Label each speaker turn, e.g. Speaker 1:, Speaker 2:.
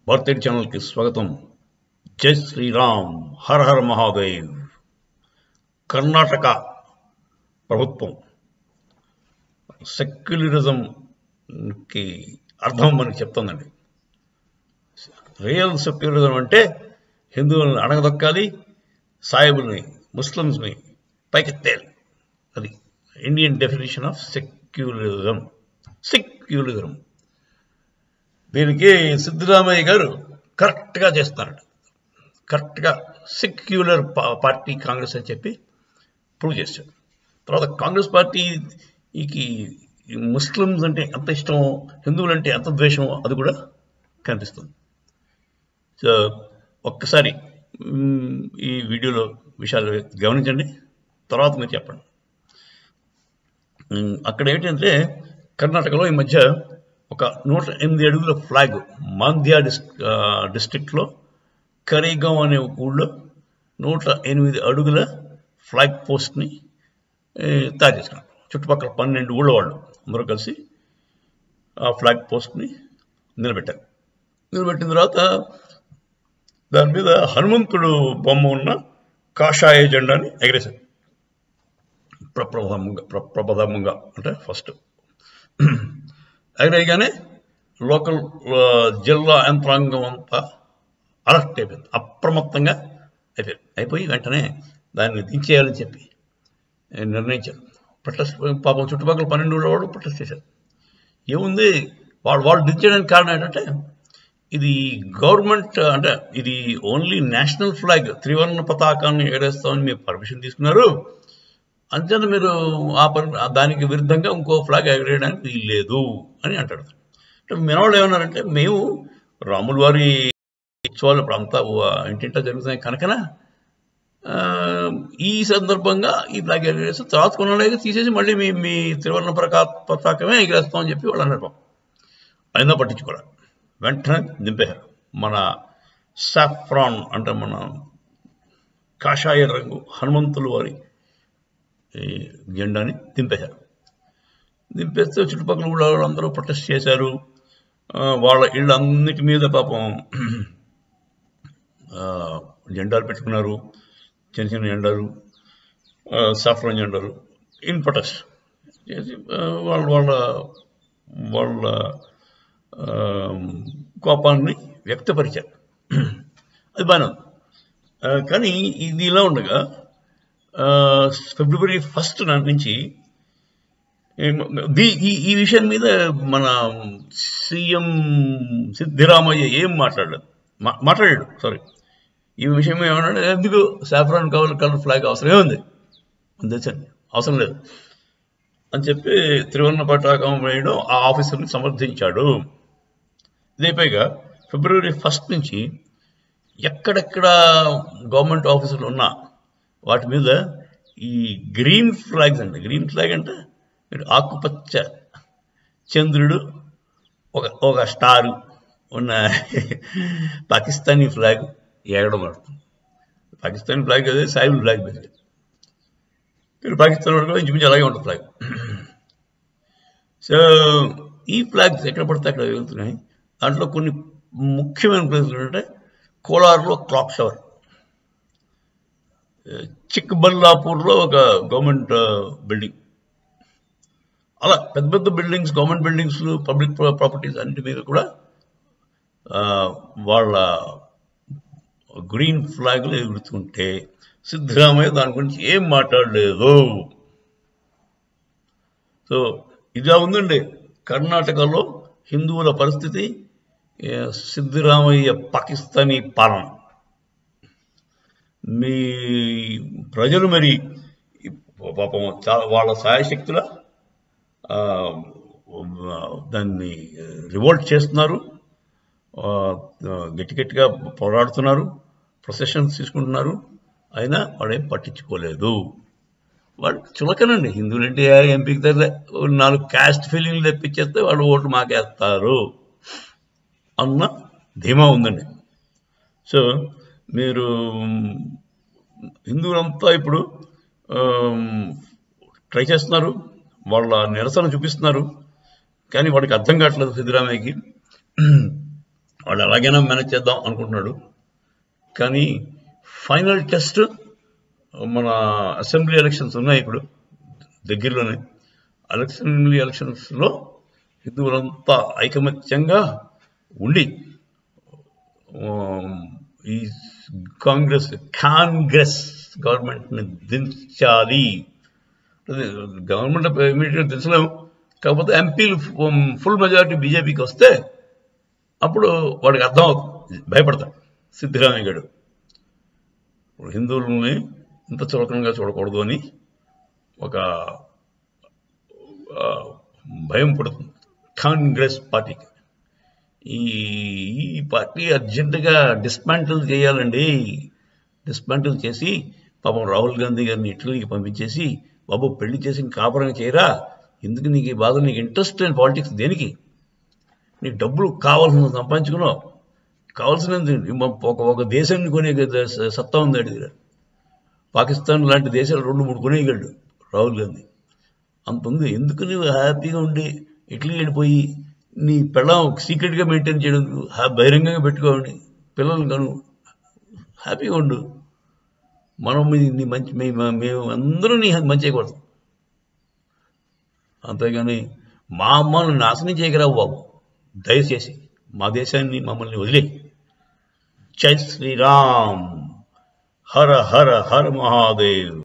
Speaker 1: భారతీయ ఛానల్కి స్వాగతం. జై శ్రీరామ్, హర హర మహాదేవ్. కర్ణాటక ప్రభుత్వం సెక్యులరిజంకి అర్థం మనకి చెప్తుందండి. రియల్ సెక్యులరిజం అంటే హిందువులను అణగదొక్కాలి, సాయిబుల్ని ముస్లిమ్స్ని పైకెత్తేయాలి. అది Indian definition of secularism. Secularism దీనికి సిద్ధరామయ్య గారు కరెక్ట్గా చేస్తున్నారంట. కరెక్ట్గా సెక్యులర్ పార్టీ కాంగ్రెస్ అని చెప్పి ప్రూవ్ చేశారు. తర్వాత కాంగ్రెస్ పార్టీకి ముస్లిమ్స్ అంటే ఎంత ఇష్టమో, హిందువులు అంటే ఎంత ద్వేషమో అది కూడా కనిపిస్తుంది. సో ఒక్కసారి ఈ వీడియోలో విషయాలు గమనించండి, తర్వాత మీరు చెప్పండి. అక్కడ ఏంటంటే కర్ణాటకలో ఈ మధ్య ఒక 108 అడుగుల ఫ్లాగ్ మాంద్య డిస్ట్రిక్ట్లో కరీగాం అనే ఊళ్ళో 108 అడుగుల ఫ్లాగ్ పోస్ట్ని తయారు చేసినారు. చుట్టుపక్కల 12 ఊళ్ళ వాళ్ళు అందరూ కలిసి ఆ ఫ్లాగ్ పోస్ట్ని నిలబెట్టారు. నిలబెట్టిన తర్వాత దాని మీద హనుమంతుడు బొమ్మ ఉన్న కాషాయ జెండాని ఎగరేశారు. ప్రప్రథమంగా అంటే ఫస్ట్ ఎగరేయగానే లోకల్ జిల్లా యంత్రాంగం అంతా అలర్ట్ అయిపోయింది, అప్రమత్తంగా అయిపోయి వెంటనే దాన్ని దించేయాలని చెప్పి నిర్ణయించారు. ప్రొటెస్ట్ పాపం చుట్టుపక్కల 12 వాడు ప్రొటెస్ట్ చేశారు. ఏముంది, వాళ్ళు దించేయడానికి కారణం ఏంటంటే ఇది గవర్నమెంట్ అంటే ఇది ఓన్లీ నేషనల్ ఫ్లాగ్, త్రివర్ణ పతాకాన్ని ఎగరేస్తామని మీరు పర్మిషన్ తీసుకున్నారు, అంతేత మీరు దానికి విరుద్ధంగా ఇంకో ఫ్లాగ్ ఎగరేయడానికి వీల్లేదు అని అంటాడు. అంటే మెనవాళ్ళు ఏమన్నారంటే, మేము రాముల వారి ఉత్సవాలు ఇప్పుడు అంతా ఇంటింటా జరుగుతున్నాయి కనుకన ఈ సందర్భంగా ఈ ఫ్లాగ్ ఎగరేసి తర్వాత కొన్నాళ్ళగా తీసేసి మళ్ళీ మీ త్రివర్ణ పతాకమే ఎగరేస్తామని చెప్పి వాళ్ళు అన్నారు. అయినా పట్టించుకోవాలి, వెంటనే దింపేశారు. మన సాఫ్రాన్ అంటే మన కాషాయ రంగు హనుమంతుల వారి జెండాని దింపేశారు. దింపేస్తే చుట్టుపక్కల కూడా అందరూ ప్రొటెస్ట్ చేశారు. వాళ్ళ ఇళ్ళన్నిటి మీద పాపం జెండాలు పెట్టుకున్నారు, చిన్న చిన్న జెండాలు, సాఫ్రాన్ జెండాలు, ఇన్ ప్రొటెస్ట్ చేసి వాళ్ళ కోపాన్ని వ్యక్తపరిచారు. అది బాగానే ఉంది. కానీ ఇది ఇలా ఉండగా ఫిబ్రవరి 1 నుంచి ఈ విషయం మీద మన సీఎం సిద్ధరామయ్య ఏం మాట్లాడాడు. సారీ, ఈ విషయం ఏమన్నాడు, ఎందుకు సాఫ్రాన్ కలర్ ఫ్లాగ్ అవసరం ఏముంది, దేశాన్ని అవసరం లేదు అని చెప్పి త్రివర్ణ పతాకం వేయడం ఆ ఆఫీసర్ని సమర్థించాడు. ఇదైపోయిగా ఫిబ్రవరి 1 నుంచి ఎక్కడెక్కడ గవర్నమెంట్ ఆఫీసులు ఉన్నా వాటి మీద ఈ గ్రీన్ ఫ్లాగ్స్ అండి. గ్రీన్ ఫ్లాగ్ అంటే ఆకుపచ్చ చంద్రుడు ఒక స్టారు ఉన్న పాకిస్తానీ ఫ్లాగ్ ఎగడం పడుతుంది. పాకిస్తానీ ఫ్లాగ్ అదే సాయిబుల్ ఫ్లాగ్ మీద పాకిస్తాన్ కూడా ఇంచుమించు అలాగే ఉంటుంది ఫ్లాగ్. సో ఈ ఫ్లాగ్స్ ఎక్కడ పడితే అక్కడ వెళ్తున్నాయి. దాంట్లో కొన్ని ముఖ్యమైన ప్లేసులు ఏంటంటే కోలార్లో క్లాక్ టవర్, చిక్కబల్లాపూర్లో ఒక గవర్నమెంట్ బిల్డింగ్, అలా పెద్ద పెద్ద buildings, government buildings, public properties అన్నిటి మీద కూడా వాళ్ళ గ్రీన్ ఫ్లాగ్లు ఎగురుతుంటే సిద్ధరామయ్య దాని గురించి ఏం మాట్లాడలేదు. సో ఇదిలా ఉందండి కర్ణాటకలో హిందువుల పరిస్థితి. సిద్ధరామయ్య పాకిస్తానీ పాలన. మీ ప్రజలు మరి పాపం వాళ్ళ సాయశక్తుల దాన్ని రివోల్ట్ చేస్తున్నారు, గట్టిగా పోరాడుతున్నారు, ప్రొసెషన్స్ తీసుకుంటున్నారు. అయినా వాడేం పట్టించుకోలేదు. వాడు చులకనండి. హిందువులంటే ఎంపీకి తరలే 4 క్యాస్ట్ ఫీలింగ్లు తెప్పించేస్తే వాళ్ళు ఓట్లు మాకేస్తారు అన్న ధీమా ఉందండి. సో మీరు హిందువులంతా ఇప్పుడు ట్రై చేస్తున్నారు, వాళ్ళ నిరసన చూపిస్తున్నారు. కానీ వాడికి అర్థం కావట్లేదు సిద్ధరామయ్యకి. వాళ్ళు ఎలాగైనా మేనేజ్ చేద్దాం అనుకుంటున్నాడు. కానీ ఫైనల్ టెస్ట్ మన అసెంబ్లీ ఎలక్షన్స్ ఉన్నాయి ఇప్పుడు దగ్గరలోనే. అసెంబ్లీ ఎలక్షన్స్లో హిందువులంతా ఐకమత్యంగా ఉండి ఈ కాంగ్రెస్ గవర్నమెంట్ని దించాలి. గవర్నమెంట్ ఇమీడియట్గా దించలేము, కాకపోతే ఎంపీలు ఫుల్ మెజారిటీ బీజేపీకి వస్తే అప్పుడు వాడికి అర్థం అవుతుంది, భయపడతాడు సిద్ధరామయ్య గారు. హిందువులని ఇంత చులకనగా చూడకూడదు అని ఒక భయం పడుతుంది కాంగ్రెస్ పార్టీకి. ఈ పార్టీ అర్జెంటుగా డిస్మాంటిల్ చేయాలండి. డిస్మాంటిల్ చేసి పాపం రాహుల్ గాంధీ గారిని ఇటలీకి పంపించేసి, బాబు పెళ్లి చేసి కాపురంగా చేయరా, ఎందుకు నీకు ఈ బాధ, నీకు ఇంట్రెస్ట్ లేని పాలిటిక్స్ దేనికి, నీకు డబ్బులు కావాల్సిన సంపాదించుకున్నావు, కావాల్సినది ఒక దేశాన్ని కొనే సత్తా ఉంది అడి దగ్గర. పాకిస్తాన్ లాంటి దేశాలు 2-3 కొనేయగలడు రాహుల్ గాంధీ, అంత ఉంది. ఎందుకు నువ్వు హ్యాపీగా ఉండి ఇటలీ వెళ్ళిపోయి నీ పెళ్ళం సీక్రెట్గా మెయింటైన్ చేయడం, బహిరంగంగా పెట్టుకోండి పిల్లలు కాను, హ్యాపీగా ఉండు. మనం నీ మంచి మేము అందరూ నీ మంచి చేయకూడదు, అంతేగాని మా అమ్మను నాశనం చేయగలవు బాబు, దయచేసి మా దేశాన్ని మమ్మల్ని వదిలే. జై శ్రీరామ్, హర హర హర మహాదేవ్.